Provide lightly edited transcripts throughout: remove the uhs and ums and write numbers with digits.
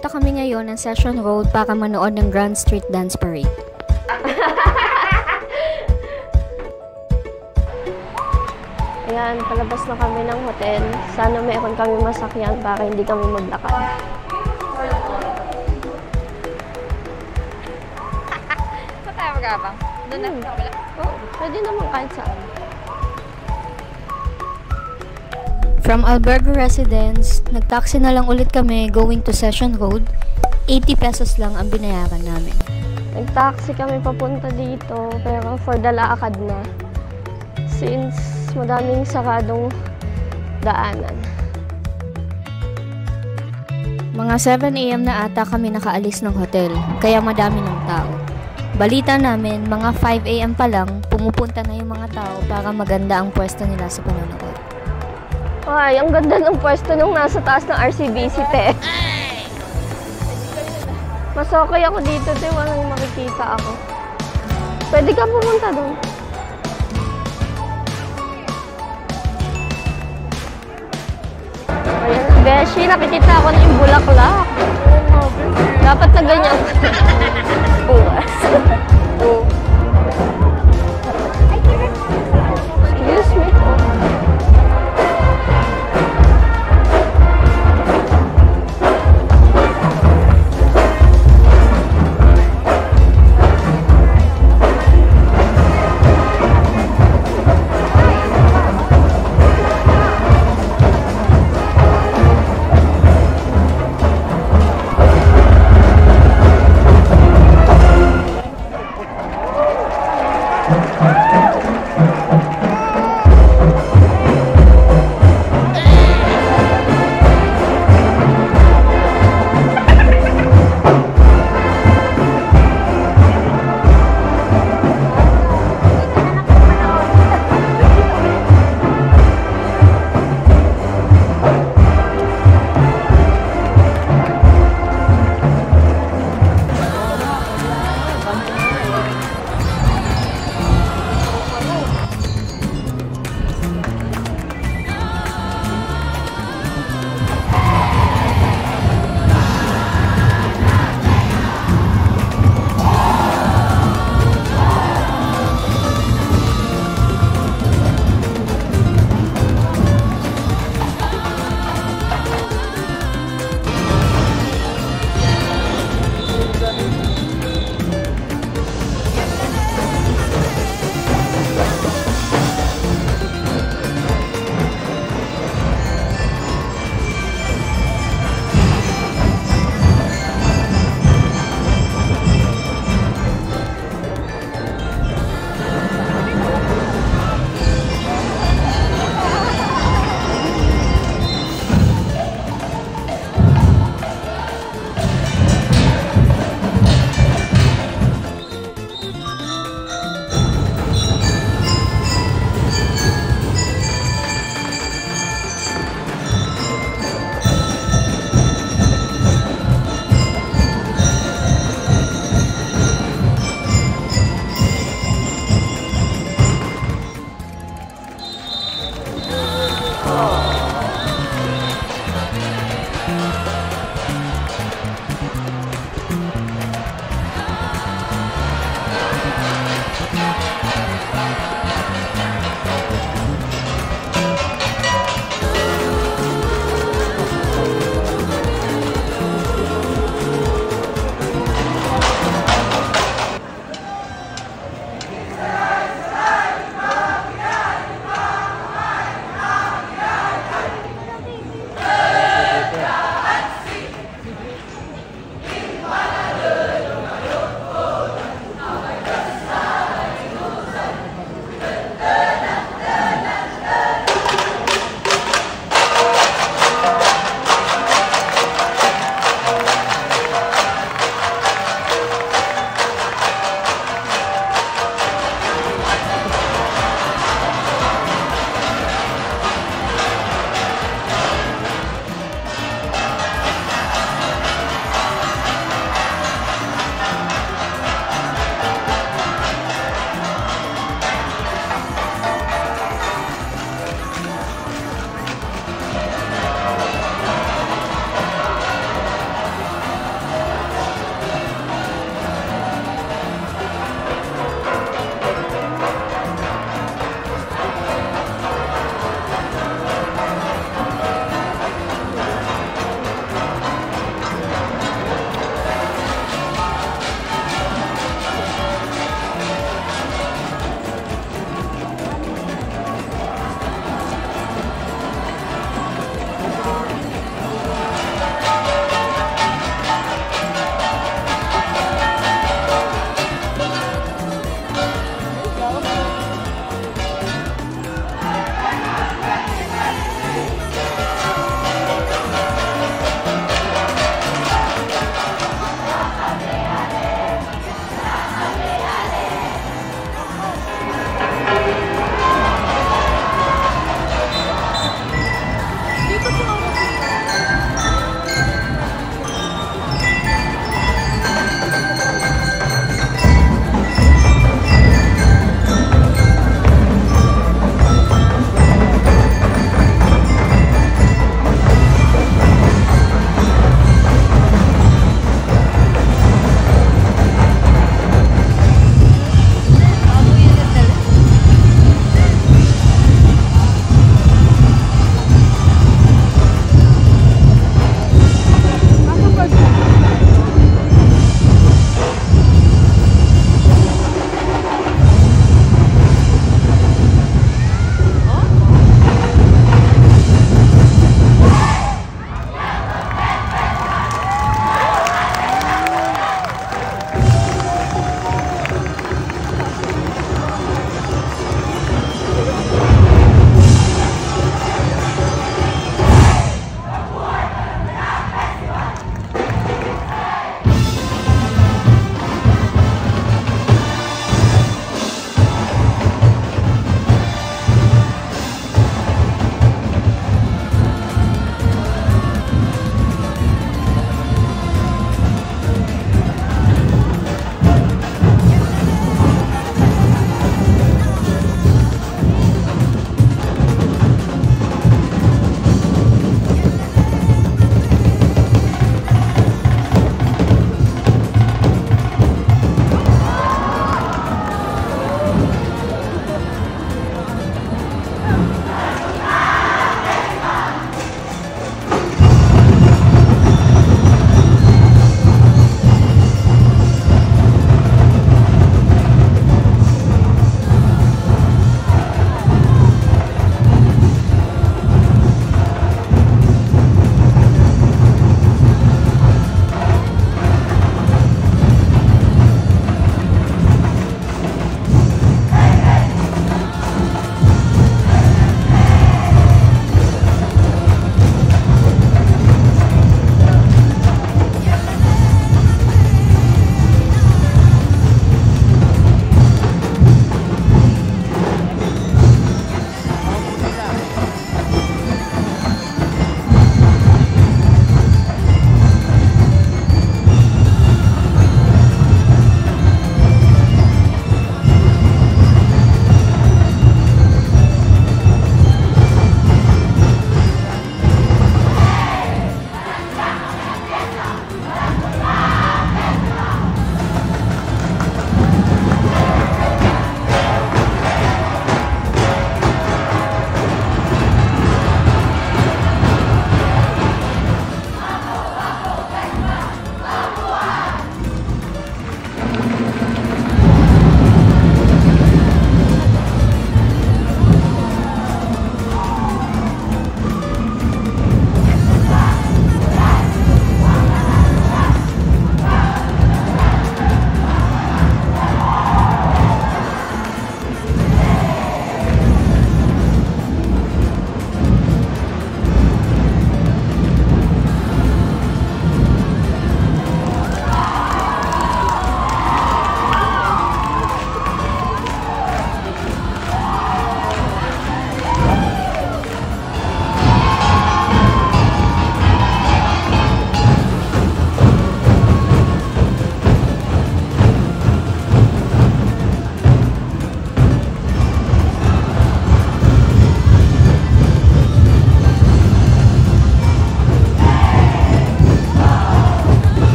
Pupunta kami ngayon ng Session Road para manood ng Grand Street Dance Parade. Ayan, palabas na kami ng hotel. Sana meron kami masakyan para hindi kami maglakad. Saan tayo magabang? Doon na sa kabila? Oo, pwede naman kahit saan. From Albergo Residence, nag-taxi na lang ulit kami going to Session Road. 80 pesos lang ang binayaran namin. Nag-taxi kami papunta dito, pero for the lakad na. Since madaming saradong daanan. Mga 7 AM na ata kami nakaalis ng hotel, kaya madami ng tao. Balita namin, mga 5 AM pa lang, pumupunta na yung mga tao para maganda ang pwesto nila sa panonood. Ay, ang ganda ng pwesto nung nasa taas ng RCBC, te. Mas okay ako dito, te. Walang makikita ako. Pwede ka pumunta doon. Ayan, Beshi, nakikita ako na yung bulaklak. Dapat na ganyan. Bukas. Excuse me.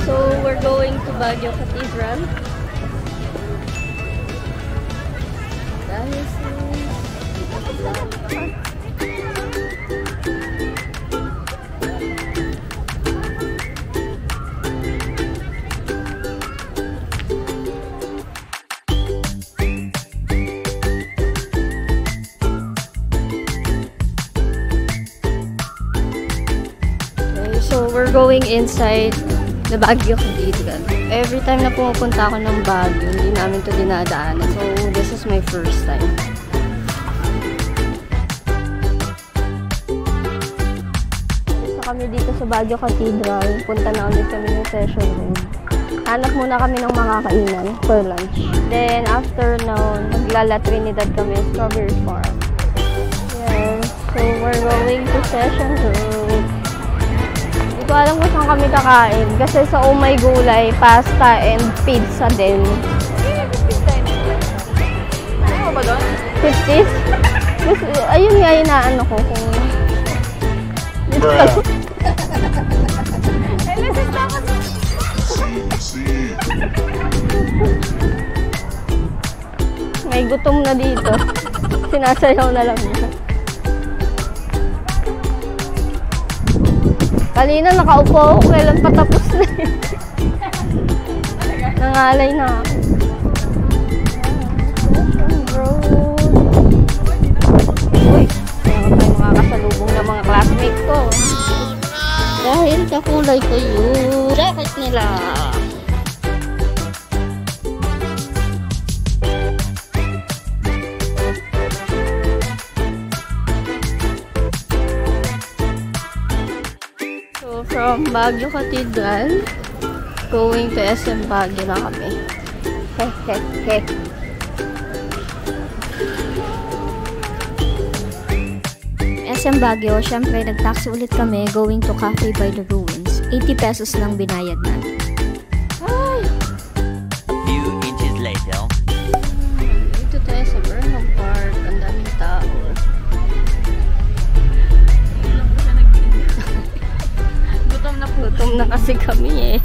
So we're going to Baguio Cathedral. So we're going inside the Baguio Cathedral. Every time na pumupunta ako ng Baguio, hindi namin to dinadaanan. So this is my first time. Alis na kami dito sa Baguio Cathedral. Punta na ulit kami ng session room. Hanap muna kami ng mga kainan for lunch. Then after noon, maglala Trinidad kami, Strawberry Farm. Yeah. So we're going to session room. Hindi ko alam kung saan kami kakain. Kasi sa Oh My Gulay, pasta and pizza din. Ano ba doon? 50s? Ayun nga yung naano ko kung... May gutom na dito. Sinasayaw na lang niya. Kanina nakaupo ako, kailan patapos na eh. Nangalay na ako. Uy, meron tayo makakasalubong ng mga classmates ko. Dahil kakulay ko yung jacket nila. From Baguio Cathedral, going to SM Baguio na kami. Hehehe. SM Baguio, syempre nag-taxi ulit kami going to Cafe by the Ruins. 80 pesos lang binayad natin. Ay! A few inches later. Dito tayo sa Burnham Park. Ang daming tao. Gutom na kasi kami eh.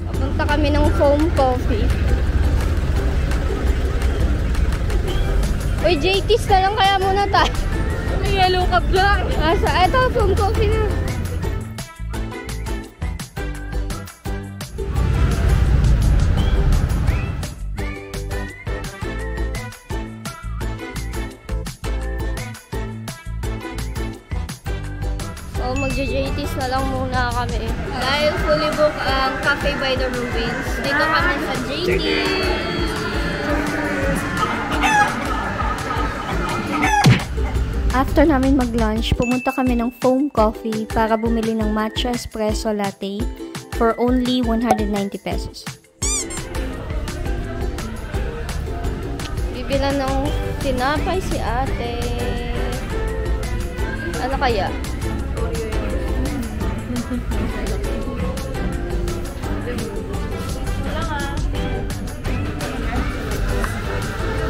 Papunta kami ng foam coffee. Uy, JT's na lang kaya muna tayo. May yellow cup lang. Eto, foam coffee na. So, magja-JT's na lang muna kami. Dahil fully book ang Cafe by the Ruins. Dito kami sa JT's. After namin mag-lunch, pumunta kami ng foam coffee para bumili ng matcha espresso latte for only 190 pesos. Bibilan ng tinapay si ate. Ano kaya?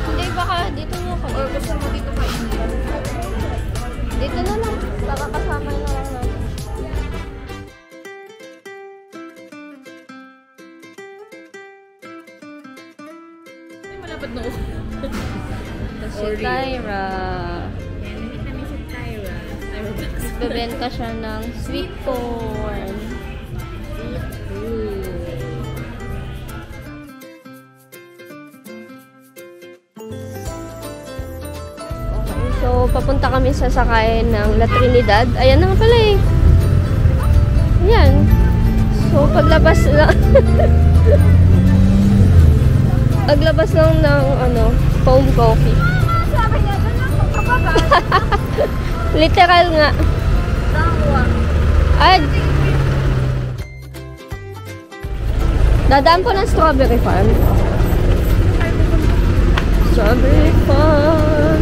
Hindi, baka dito mo ako. Or gusto mo dito kainin? Dito na lang. Baka kasama na lang natin. Ay, malapad na ako. Si Tyra. Yan, namit namin si Tyra. Bebenta siya ng sweet corn. Okay, so papunta kami sa sakayan ng La Trinidad. Ayan na nga pala eh. Ayan. So paglabas lang paglabas lang ng foam coffee. Literal nga. Ay, dadaan po ng Strawberry Farm. Strawberry Farm.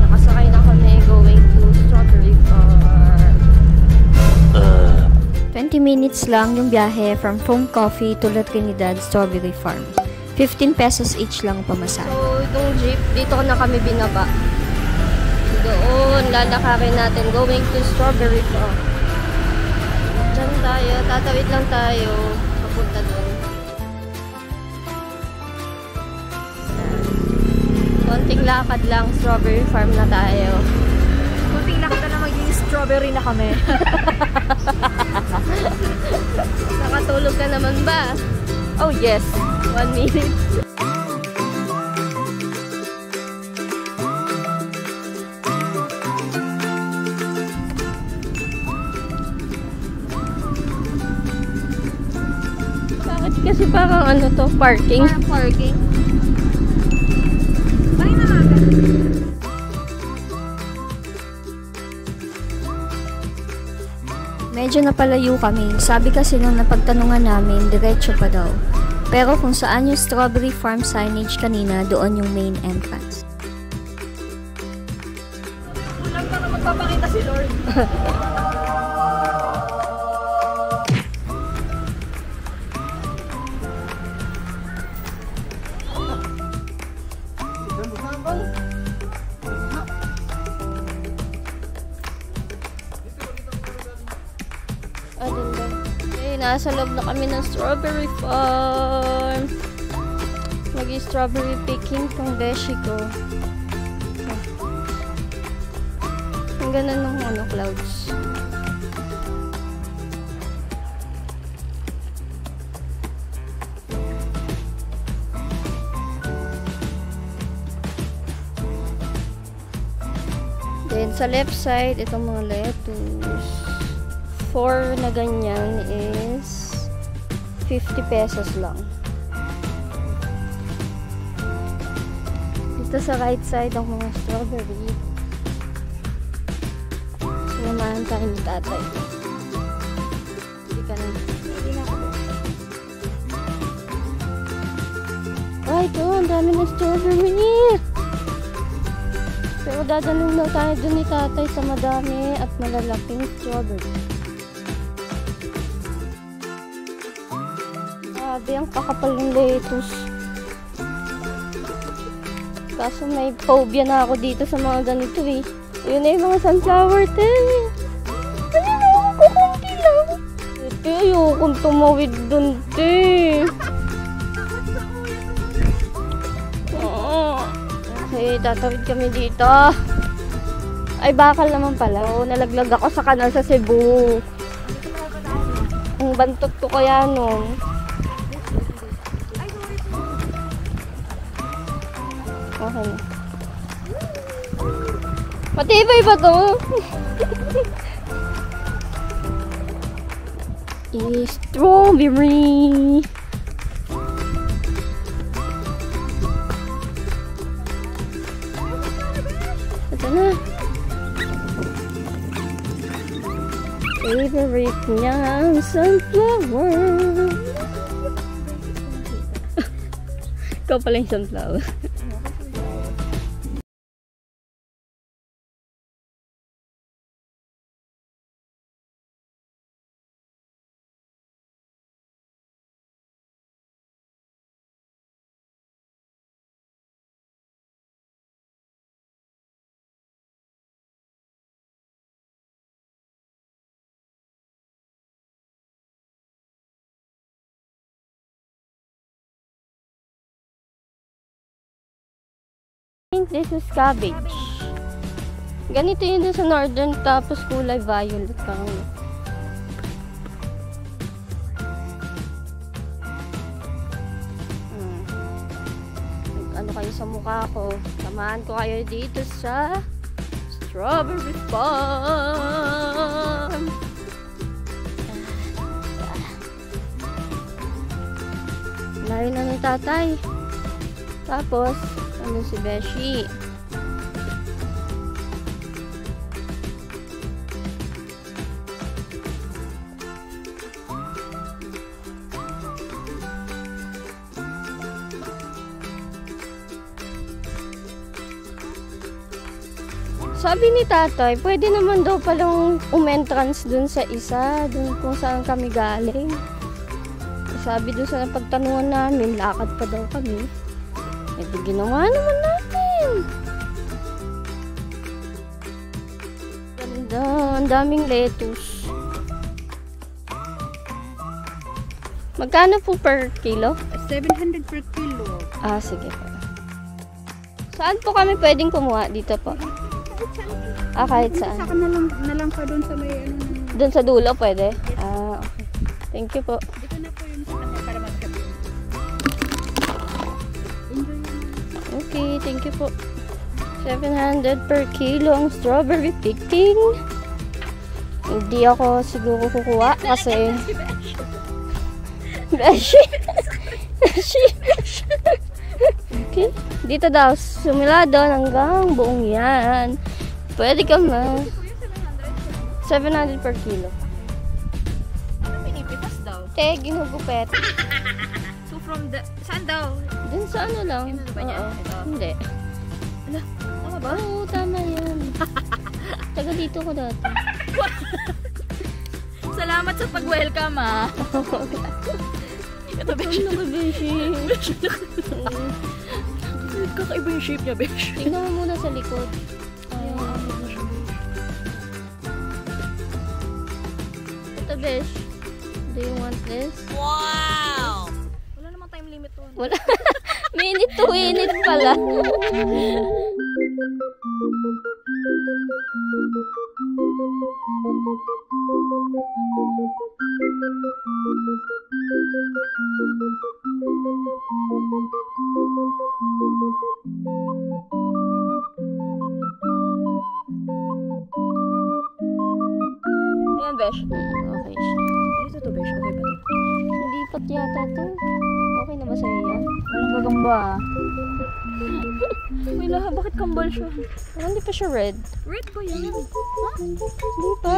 Nakasakay na kami going to Strawberry Farm. 20 minutes lang yung biyahe from Foam Coffee to La Trinidad Strawberry Farm. 15 pesos each lang pamasahe. So, itong jeep, dito na kami binaba. Doon, lalakarin natin going to Strawberry Farm. Diyan tayo, tatawid lang tayo. Papunta doon. Konting lakad lang, Strawberry Farm na tayo. Kunting lakad na maging strawberry na kami. Nakatulog ka naman ba? Oh yes. 1 minute. Bakit kasi parang ano to, parking? Parking. Medyo napalayo kami. Sabi kasi nung napagtanungan namin, diretso pa daw. Pero kung saan yung Strawberry Farm signage kanina, doon yung main entrance. Kulang pa na magpapakita si Lord. Nasa loob na kami ng Strawberry Farm. Mag-strawberry picking tong beshi ko. Ang ganda ng ano, clouds. Then sa left side, itong mga lettuce. 4 na ganyan is 50 pesos lang. Dito sa right side ang mga strawberry. Sinamahan tayo ni tatay. Hindi ka na. Hindi na ako. Ay, ito. Ang dami ng strawberry. Pero dadalhin daw tayo dun ni tatay sa madami at malalaking strawberry. Grabe, ang kakapal ng lettuce. Kaso may phobia na ako dito sa mga ganito eh. Yun na yung mga sunflower tayo. Ano na ako, kukunti lang. Ito, ayokong tumawid dun, te. Okay, tatawid kami dito. Ay, bakal naman pala. Oh, nalaglag ako sa kanal sa Cebu. Ang bantot ko kaya nun. Okay na. Matibay ba to? Strawberry. Ito na. Favorite niya ang sunflower. Ikaw pala yung sunflower. I think this is cabbage. Ganito yun din sa northern, tapos kulay violet kang. Ano kayo sa mukha ko? Samahan ko kayo dito sa Strawberry Farm. Layo na ni tatay. Tapos ano si Beshi? Sabi ni tatay, pwede naman daw palang umentrance dun sa isa, dun kung saan kami galing. Sabi dun sa pagtanungan namin, lakad pa daw kami. Eh, di ginawa naman natin. Ganda, ang daming lettuce. Magkano po per kilo? 700 per kilo. Ah, sige po. Saan po kami pwedeng kumuha? Dito po. Ah, kahit saan. Saka na lang pa doon sa may ano. Doon sa dulo pwede? Ah, okay. Thank you po. Dito na po yun sa kanya para magkabi. Okay, thank you po. 700 per kilo ang strawberry picking. Hindi ako siguro kukuha kasi... Beshi! Beshi! Okay. Dito daw, sumila doon hanggang buong yan. Pwede ka ma. 700 per kilo. Ano pinipitas daw? Ginugupet. So from the... Saan daw? Dun sa ano lang. Ano ba niya? Oo. Ito. Hindi. Tama ba? Oo, tama yan. Taga dito ko dati. Salamat sa pag-welcome ah. Ito, Besh. Ano ka, Beshi? Kakaiba yung shape niya, Besh. Tingnan mo muna sa likod. Ito, Besh. Do you want this? Wow! Wala namang time limit to. Wala. Minute to minute pala. Ayan, Besh. Okay siya. Ito to, Besh. Okay ba to? Hindi pat yata to. Okay na ba sa'yo yan? Walang gagamba ah. May laha, bakit kambal siya? Pero hindi pa siya red. Red ko yan. Ha? Hindi pa.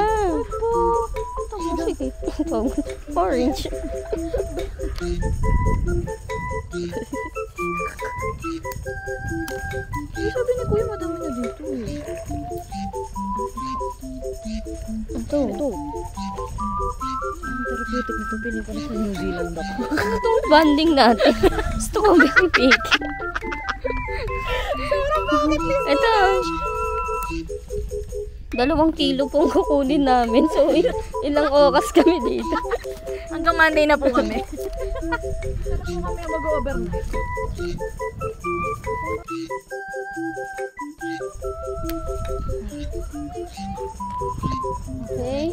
Sige. Orange. Sabi ni Kuya, madami na dito. Ito. Ang therapeutic na ito. Piling ko na sa New Zealand ako. Ano itong banding natin? Strawberry pig. Ito. 2 kilo pong kukunin namin. So, ilang oras kami dito. Hanggang Monday na po kami. Sarap kami mag-overnight. Okay.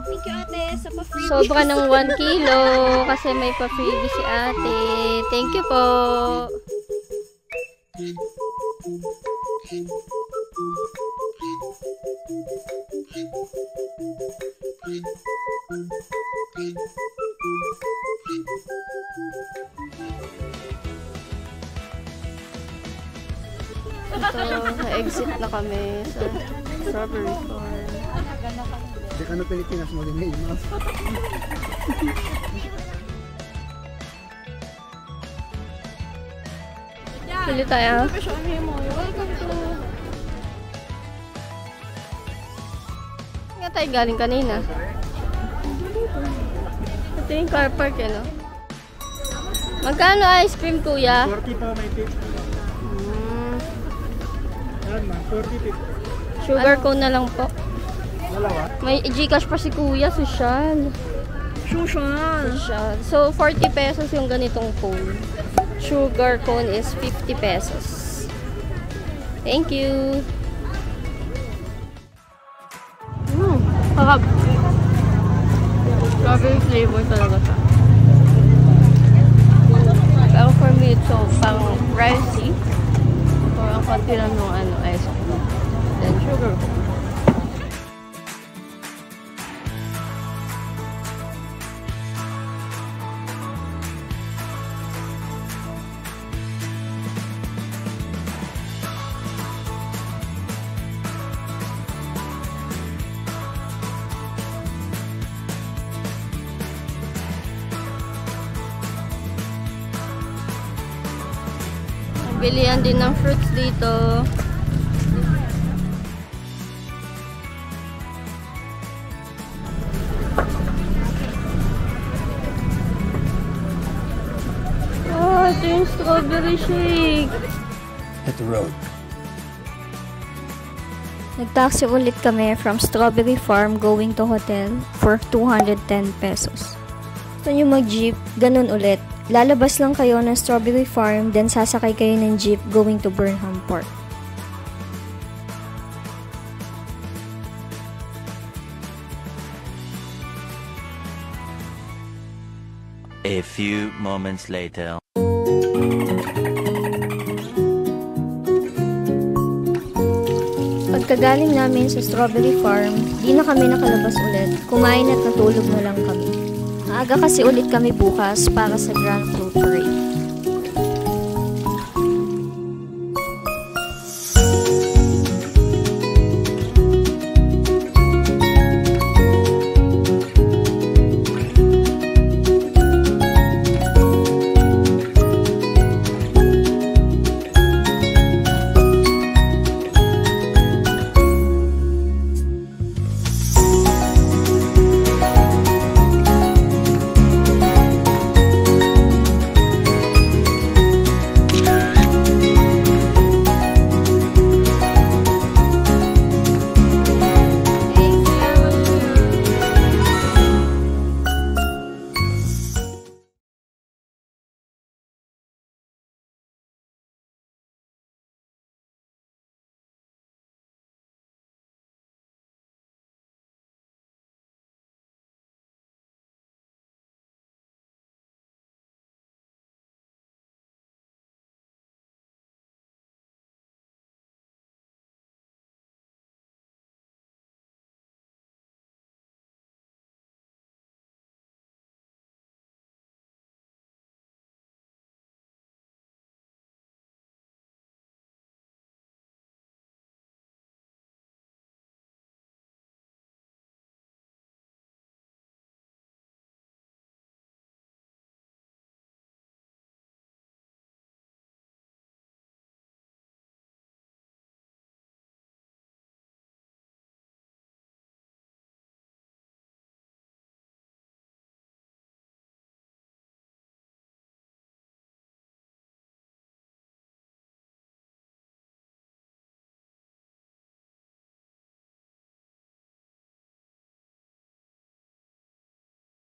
Thank you, ate, sa pa-free. Sobra ng 1 kilo kasi may pa-freebie si ate. Thank you po. Ito, na-exit na kami sa strawberry farm. Di ka na Pilipinas mo din imas. Pili tayo. Nga tayo galing kanina. Ito yung car park eh, no? Magkano ice cream, kuya? 40 pa may tip. Yan ma, 40 tip. Sugar cone na lang po. Dalawa? May Gcash pa si kuya, social. Social. So, 40 pesos yung ganitong cone. Sugar cone is 50 pesos. Thank you. Harap. Strawberry flavor talaga siya. Pero for me, it's so pang pricey. Or ang konti lang nung ice cream. Then sugar cone. Bilihan din ng fruits dito. Ito yung strawberry shake. Hit the road. Nagtaxi ulit kami from Strawberry Farm going to hotel for 210 pesos. Gusto nyo mag-jeep, ganun ulit. Lalabas lang kayo ng Strawberry Farm, then sasakay kayo ng jeep going to Burnham Park. A few moments later. Pagkagaling namin sa Strawberry Farm, di na kami nakalabas ulit. Kumain at natulog na lang kami. Maaga kasi ulit kami bukas para sa Grand Float Parade.